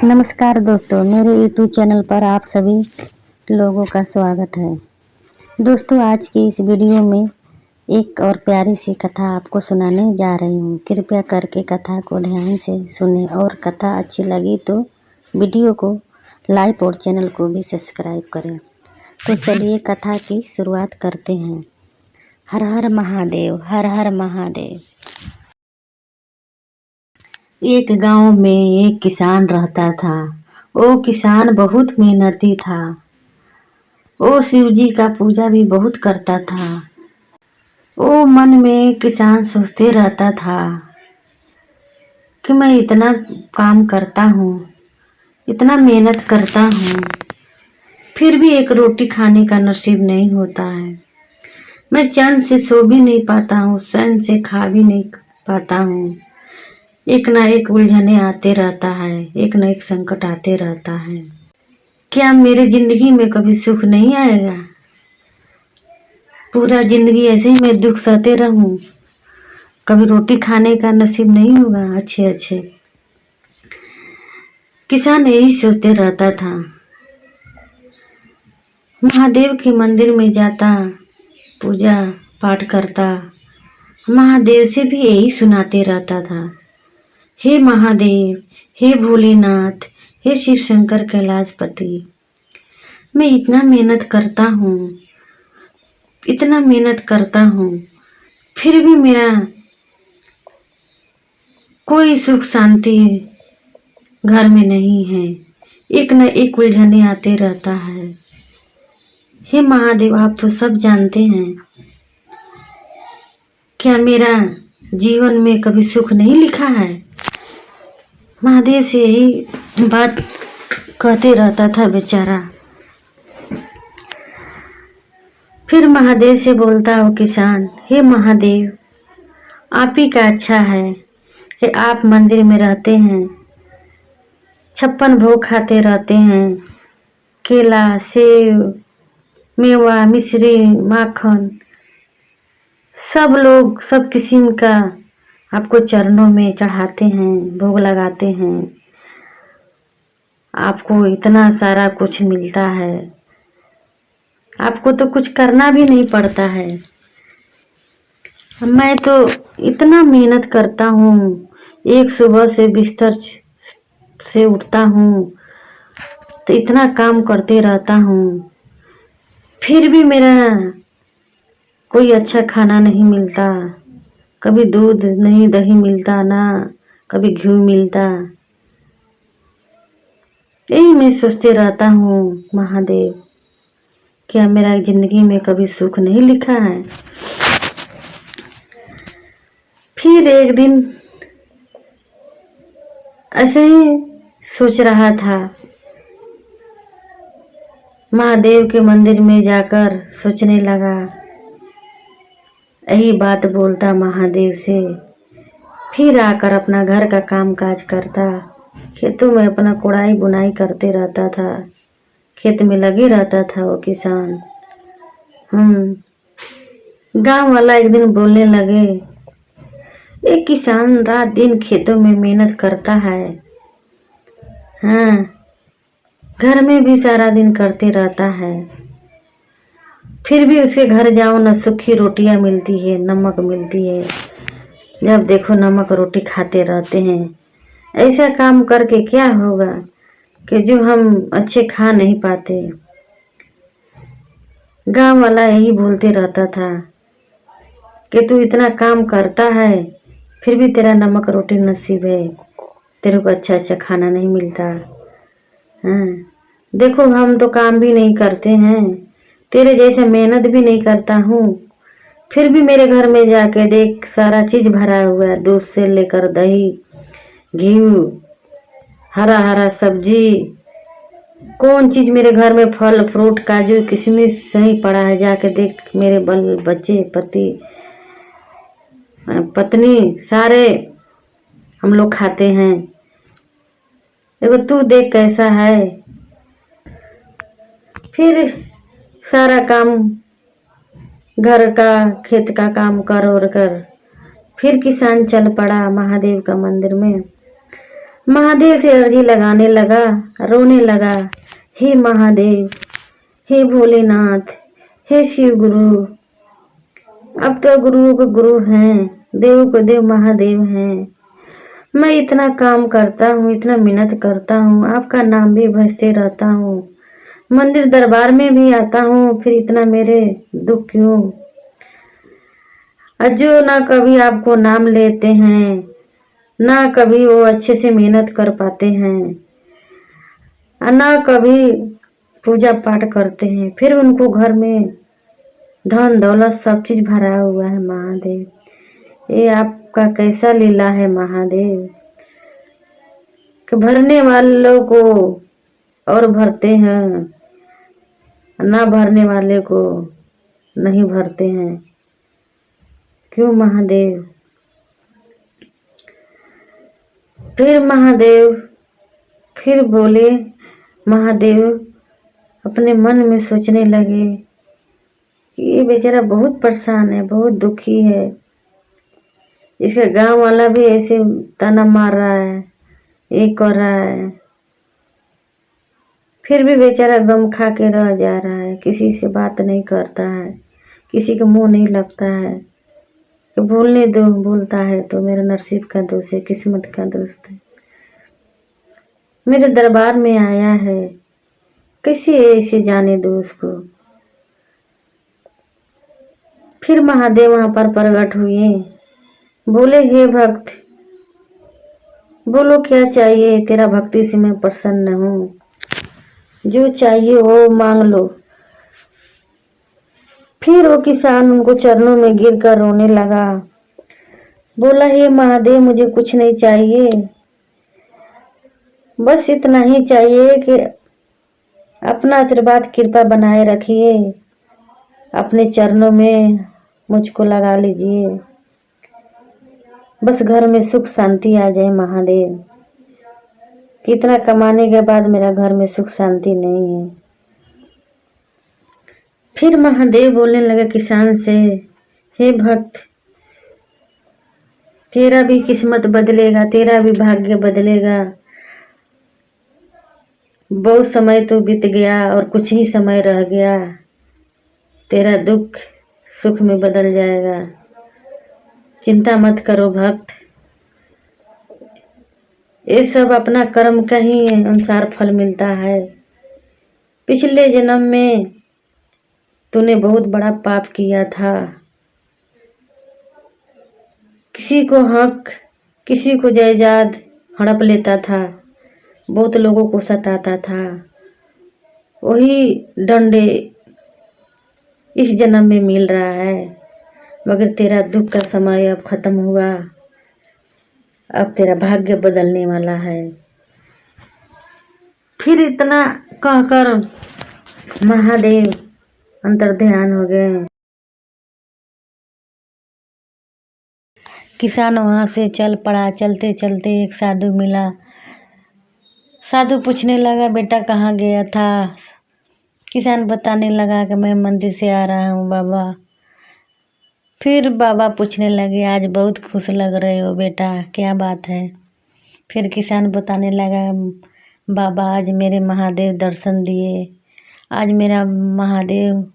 नमस्कार दोस्तों, मेरे YouTube चैनल पर आप सभी लोगों का स्वागत है। दोस्तों, आज की इस वीडियो में एक और प्यारी सी कथा आपको सुनाने जा रही हूँ। कृपया करके कथा को ध्यान से सुनें और कथा अच्छी लगी तो वीडियो को लाइक और चैनल को भी सब्सक्राइब करें। तो चलिए कथा की शुरुआत करते हैं। हर हर महादेव, हर हर महादेव। एक गांव में एक किसान रहता था। वो किसान बहुत मेहनती था। वो शिव जी का पूजा भी बहुत करता था। वो मन में किसान सोचते रहता था कि मैं इतना काम करता हूँ, इतना मेहनत करता हूँ, फिर भी एक रोटी खाने का नसीब नहीं होता है। मैं चैन से सो भी नहीं पाता हूँ, चैन से खा भी नहीं पाता हूँ। एक ना एक उलझने आते रहता है, एक ना एक संकट आते रहता है। क्या मेरे जिंदगी में कभी सुख नहीं आएगा? पूरा जिंदगी ऐसे ही मैं दुख सहते रहूं? कभी रोटी खाने का नसीब नहीं होगा? अच्छे किसान यही सोचते रहता था। महादेव के मंदिर में जाता, पूजा पाठ करता, महादेव से भी यही सुनाते रहता था। हे महादेव, हे भोलेनाथ, हे शिव शंकर कैलाशपति, मैं इतना मेहनत करता हूँ, इतना मेहनत करता हूँ, फिर भी मेरा कोई सुख शांति घर में नहीं है। एक न एक उलझने आते रहता है। हे महादेव, आप तो सब जानते हैं। क्या मेरा जीवन में कभी सुख नहीं लिखा है? महादेव से यही बात कहते रहता था बेचारा। फिर महादेव से बोलता वो किसान, हे महादेव, आप ही का अच्छा है कि आप मंदिर में रहते हैं, 56 भोग खाते रहते हैं, केला, सेब, मेवा, मिश्री, माखन, सब लोग सब किस्म का आपको चरणों में चढ़ाते हैं, भोग लगाते हैं। आपको इतना सारा कुछ मिलता है, आपको तो कुछ करना भी नहीं पड़ता है। मैं तो इतना मेहनत करता हूँ, एक सुबह से बिस्तर से उठता हूँ तो इतना काम करते रहता हूँ, फिर भी मेरा कोई अच्छा खाना नहीं मिलता। कभी दूध नहीं, दही मिलता ना, कभी घी मिलता। यही मैं सोचते रहता हूँ, महादेव, क्या मेरा जिंदगी में कभी सुख नहीं लिखा है? फिर एक दिन ऐसे ही सोच रहा था, महादेव के मंदिर में जाकर सोचने लगा, यही बात बोलता महादेव से। फिर आकर अपना घर का काम काज करता, खेतों में अपना कुड़ाई बुनाई करते रहता था, खेत में लगे रहता था वो किसान। गांव वाला एक दिन बोलने लगे, एक किसान रात दिन खेतों में मेहनत करता है, हाँ, घर में भी सारा दिन करते रहता है, फिर भी उसके घर जाओ न सूखी रोटियां मिलती है, नमक मिलती है। जब देखो नमक रोटी खाते रहते हैं। ऐसा काम करके क्या होगा कि जो हम अच्छे खा नहीं पाते। गांव वाला यही बोलते रहता था कि तू इतना काम करता है, फिर भी तेरा नमक रोटी नसीब है, तेरे को अच्छा अच्छा खाना नहीं मिलता। हाँ, देखो हम तो काम भी नहीं करते हैं, तेरे जैसे मेहनत भी नहीं करता हूँ, फिर भी मेरे घर में जाके देख, सारा चीज भरा हुआ है, दूध से लेकर दही, घी, हरा हरा सब्जी, कौन चीज मेरे घर में फल फ्रूट काजू किशमिश सही पड़ा है। जाके देख, मेरे बच्चे पति पत्नी सारे हम लोग खाते हैं। देखो तू देख कैसा है। फिर सारा काम घर का खेत का काम कर और कर फिर किसान चल पड़ा महादेव का मंदिर में। महादेव से अर्जी लगाने लगा, रोने लगा। हे महादेव, हे भोलेनाथ, हे शिव गुरु, अब तो गुरुओं को गुरु हैं, देव को देव महादेव हैं। मैं इतना काम करता हूँ, इतना मेहनत करता हूँ, आपका नाम भी भजते रहता हूँ, मंदिर दरबार में भी आता हूँ, फिर इतना मेरे दुख क्यों? जो ना कभी आपको नाम लेते हैं, ना कभी वो अच्छे से मेहनत कर पाते हैं, ना कभी पूजा पाठ करते हैं, फिर उनको घर में धन दौलत सब चीज भरा हुआ है। महादेव, ये आपका कैसा लीला है महादेव, कि भरने वालों को और भरते हैं, ना भरने वाले को नहीं भरते हैं, क्यों महादेव? फिर महादेव फिर बोले, महादेव अपने मन में सोचने लगे कि ये बेचारा बहुत परेशान है, बहुत दुखी है, इसका गांव वाला भी ऐसे ताना मार रहा है, ये कर रहा है, फिर भी बेचारा गम खा के रह जा रहा है, किसी से बात नहीं करता है, किसी का मुंह नहीं लगता है। तो बोलने दो, बोलता है तो मेरा नसीब का दोष है, किस्मत का दोस्त है। मेरे दरबार में आया है, कैसे ऐसे जाने दो उसको। फिर महादेव वहां पर प्रकट हुए, बोले हे भक्त, बोलो क्या चाहिए, तेरा भक्ति से मैं प्रसन्न हूँ, जो चाहिए वो मांग लो। फिर वो किसान उनको चरणों में गिरकर रोने लगा, बोला हे महादेव, मुझे कुछ नहीं चाहिए, बस इतना ही चाहिए कि अपना आशीर्वाद कृपा बनाए रखिए, अपने चरणों में मुझको लगा लीजिए, बस घर में सुख शांति आ जाए महादेव। कितना कमाने के बाद मेरा घर में सुख शांति नहीं है। फिर महादेव बोलने लगे किसान से, हे भक्त, तेरा भी किस्मत बदलेगा, तेरा भी भाग्य बदलेगा। बहुत समय तो बीत गया और कुछ ही समय रह गया, तेरा दुख सुख में बदल जाएगा, चिंता मत करो भक्त, ये सब अपना कर्म का ही अनुसार फल मिलता है। पिछले जन्म में तूने बहुत बड़ा पाप किया था, किसी को हक, किसी को जायदाद हड़प लेता था, बहुत लोगों को सताता था, वही डंडे इस जन्म में मिल रहा है। मगर तेरा दुख का समय अब खत्म हुआ, अब तेरा भाग्य बदलने वाला है। फिर इतना कहकर महादेव अंतर्ध्यान हो गए। किसान वहां से चल पड़ा। चलते चलते एक साधु मिला। साधु पूछने लगा, बेटा कहाँ गया था? किसान बताने लगा कि मैं मंदिर से आ रहा हूँ बाबा। फिर बाबा पूछने लगे, आज बहुत खुश लग रहे हो बेटा, क्या बात है? फिर किसान बताने लगा, बाबा आज मेरे महादेव दर्शन दिए, आज मेरा महादेव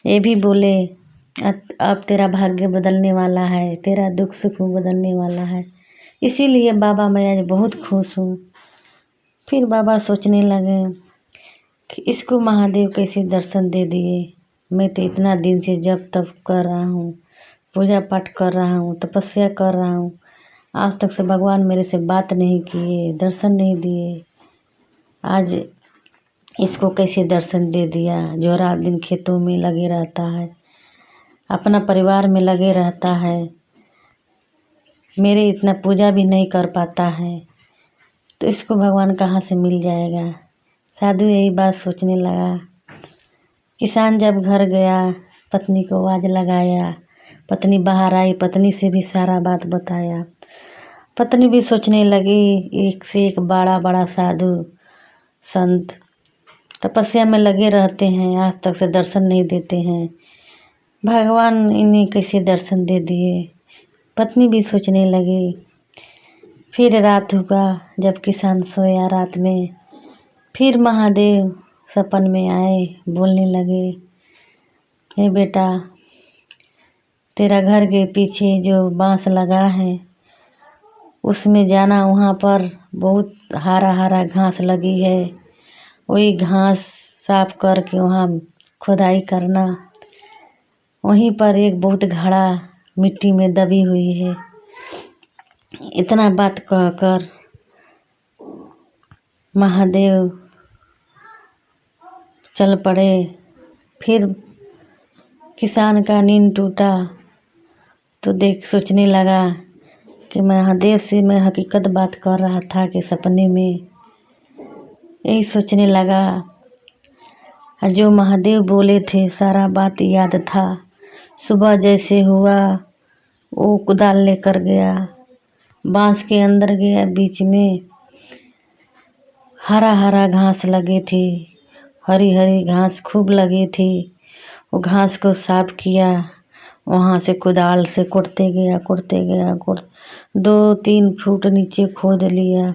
ये भी बोले अब तेरा भाग्य बदलने वाला है, तेरा दुख सुख बदलने वाला है, इसीलिए बाबा मैं आज बहुत खुश हूँ। फिर बाबा सोचने लगे कि इसको महादेव कैसे दर्शन दे दिए, मैं तो इतना दिन से जप तप कर रहा हूँ, पूजा पाठ कर रहा हूँ, तपस्या कर रहा हूँ, आज तक से भगवान मेरे से बात नहीं किए, दर्शन नहीं दिए, आज इसको कैसे दर्शन दे दिया, जो रात दिन खेतों में लगे रहता है, अपना परिवार में लगे रहता है, मेरे इतना पूजा भी नहीं कर पाता है, तो इसको भगवान कहाँ से मिल जाएगा। साधु यही बात सोचने लगा। किसान जब घर गया, पत्नी को आवाज़ लगाया, पत्नी बाहर आई, पत्नी से भी सारा बात बताया। पत्नी भी सोचने लगी, एक से एक बड़ा बड़ा साधु संत तपस्या में लगे रहते हैं, आज तक से दर्शन नहीं देते हैं, भगवान इन्हें कैसे दर्शन दे दिए। पत्नी भी सोचने लगी फिर रात हुआ, जब किसान सोया रात में, फिर महादेव सपन में आए, बोलने लगे, हे बेटा, तेरा घर के पीछे जो बांस लगा है उसमें जाना, वहाँ पर बहुत हरा हरा घास लगी है, वही घास साफ करके वहाँ खुदाई करना। वहीं पर एक बहुत घड़ा मिट्टी में दबी हुई है। इतना बात कहकर महादेव चल पड़े। फिर किसान का नींद टूटा तो सोचने लगा कि महादेव से मैं हकीकत बात कर रहा था कि सपने में। यही सोचने लगा, जो महादेव बोले थे सारा बात याद था। सुबह जैसे हुआ वो कुदाल लेकर गया, बांस के अंदर गया, बीच में हरा हरा घास लगे थे, हरी हरी घास खूब लगी थी। वो घास को साफ किया, वहाँ से कुदाल से कुटते गया 2-3 फुट नीचे खोद लिया।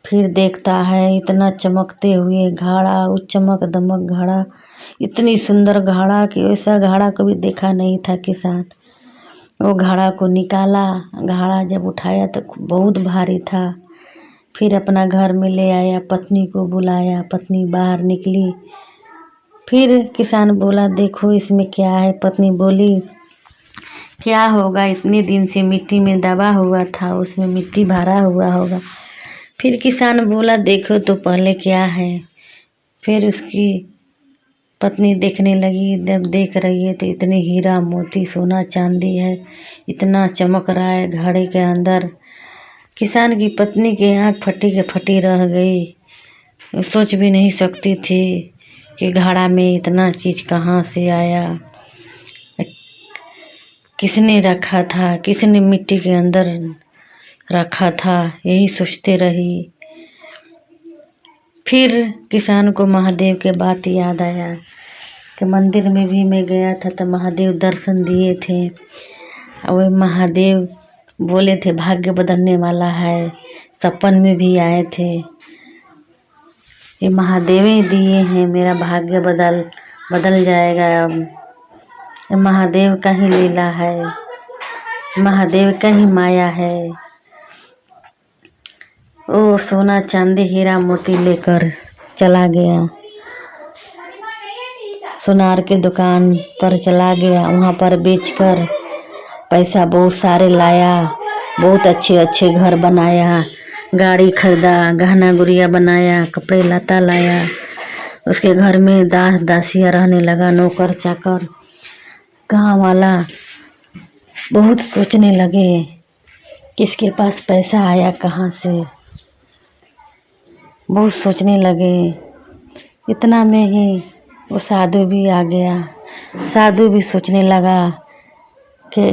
फिर देखता है इतना चमकते हुए घड़ा, वो चमक दमक घड़ा, इतनी सुंदर घड़ा कि वैसा घड़ा कभी देखा नहीं था किसान। वो घड़ा को निकाला, घड़ा जब उठाया तो बहुत भारी था। फिर अपना घर में ले आया, पत्नी को बुलाया, पत्नी बाहर निकली। फिर किसान बोला, देखो इसमें क्या है। पत्नी बोली, क्या होगा, इतने दिन से मिट्टी में दबा हुआ था, उसमें मिट्टी भरा हुआ होगा। फिर किसान बोला, देखो तो पहले क्या है। फिर उसकी पत्नी देखने लगी, जब देख रही है तो इतने हीरा मोती सोना चांदी है, इतना चमक रहा है घड़े के अंदर। किसान की पत्नी की आँख फटी के फटी रह गई। सोच भी नहीं सकती थी कि घड़ा में इतना चीज़ कहाँ से आया, किसने रखा था, किसने मिट्टी के अंदर रखा था। यही सोचते रही। फिर किसान को महादेव के बात याद आया कि मंदिर में भी मैं गया था तो महादेव दर्शन दिए थे। और महादेव बोले थे भाग्य बदलने वाला है, सपन में भी आए थे। ये महादेव ही दिए हैं, मेरा भाग्य बदल जाएगा। अब ये महादेव का ही लीला है, महादेव का ही माया है। ओ सोना चांदी हीरा मोती लेकर चला गया, सुनार के दुकान पर चला गया, वहाँ पर बेचकर पैसा बहुत सारे लाया, बहुत अच्छे अच्छे घर बनाया, गाड़ी खरीदा, गहना गुड़िया बनाया, कपड़े लता लाया। उसके घर में दास दासियाँ रहने लगा, नौकर चाकर। गाँव वाला बहुत सोचने लगे किसके पास पैसा आया कहाँ से, बहुत सोचने लगे। इतना में ही वो साधु भी आ गया। साधु भी सोचने लगा कि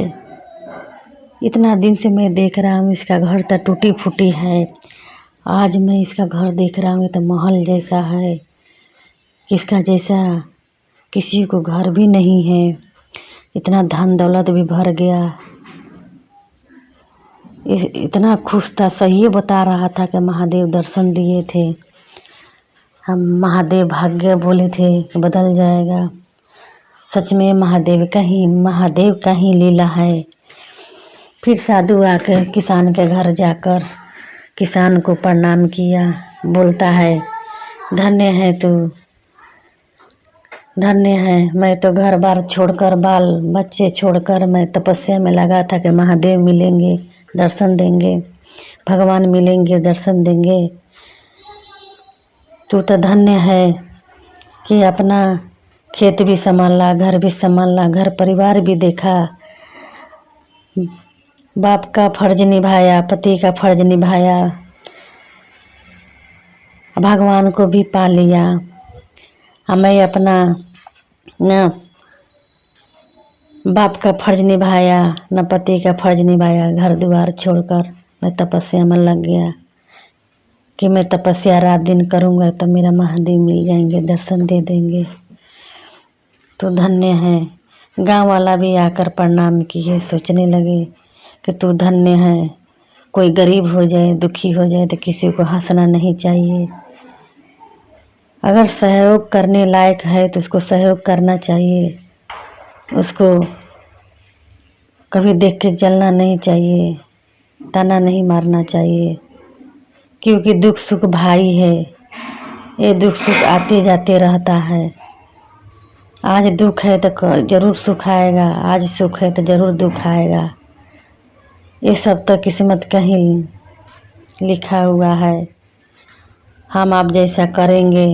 इतना दिन से मैं देख रहा हूँ इसका घर तो टूटी फूटी है, आज मैं इसका घर देख रहा हूँ तो महल जैसा है, किसका जैसा किसी को घर भी नहीं है, इतना धन दौलत भी भर गया। इतना खुश था, सही बता रहा था कि महादेव दर्शन दिए थे, हम महादेव भाग्य बोले थे कि बदल जाएगा। सच में महादेव का ही लीला है। फिर साधु आकर किसान के घर जाकर किसान को प्रणाम किया, बोलता है, धन्य है तू, धन्य है। मैं तो घर बार छोड़कर, बाल बच्चे छोड़कर मैं तपस्या में लगा था कि महादेव मिलेंगे दर्शन देंगे, भगवान मिलेंगे दर्शन देंगे। तू तो धन्य है कि अपना खेत भी संभाला, घर भी संभाला, घर परिवार भी देखा, बाप का फर्ज निभाया, पति का फर्ज निभाया, भगवान को भी पा लिया। हमें अपना न बाप का फर्ज निभाया, न पति का फर्ज निभाया, घर द्वार छोड़कर मैं तपस्या में लग गया कि मैं तपस्या रात दिन करूँगा तो मेरा महादेव मिल जाएंगे, दर्शन दे देंगे। तो धन्य है। गांव वाला भी आकर प्रणाम किए, सोचने लगे कि तू धन्य है, कोई गरीब हो जाए, दुखी हो जाए तो किसी को हंसना नहीं चाहिए। अगर सहयोग करने लायक है तो उसको सहयोग करना चाहिए। उसको कभी देख के जलना नहीं चाहिए, ताना नहीं मारना चाहिए, क्योंकि दुख सुख भाई है। ये दुख सुख आते जाते रहता है। आज दुख है तो जरूर सुख आएगा, आज सुख है तो जरूर दुख आएगा। ये सब तो किस्मत का ही लिखा हुआ है। हम आप जैसा करेंगे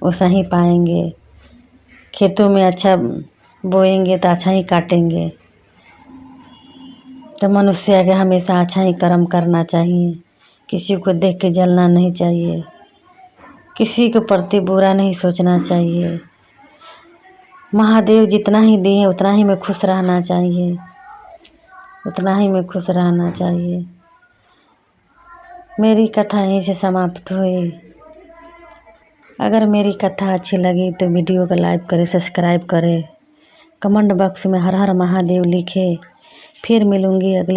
वैसा ही पाएंगे। खेतों में अच्छा बोएंगे तो अच्छा ही काटेंगे। तो मनुष्य के हमेशा अच्छा ही कर्म करना चाहिए। किसी को देख के जलना नहीं चाहिए, किसी के प्रति बुरा नहीं सोचना चाहिए। महादेव जितना ही दिए उतना ही में खुश रहना चाहिए, उतना ही में खुश रहना चाहिए। मेरी कथा यहीं से समाप्त हुई। अगर मेरी कथा अच्छी लगी तो वीडियो को लाइक करें, सब्सक्राइब करें, कमेंट बॉक्स में हर हर महादेव लिखे। फिर मिलूंगी अगले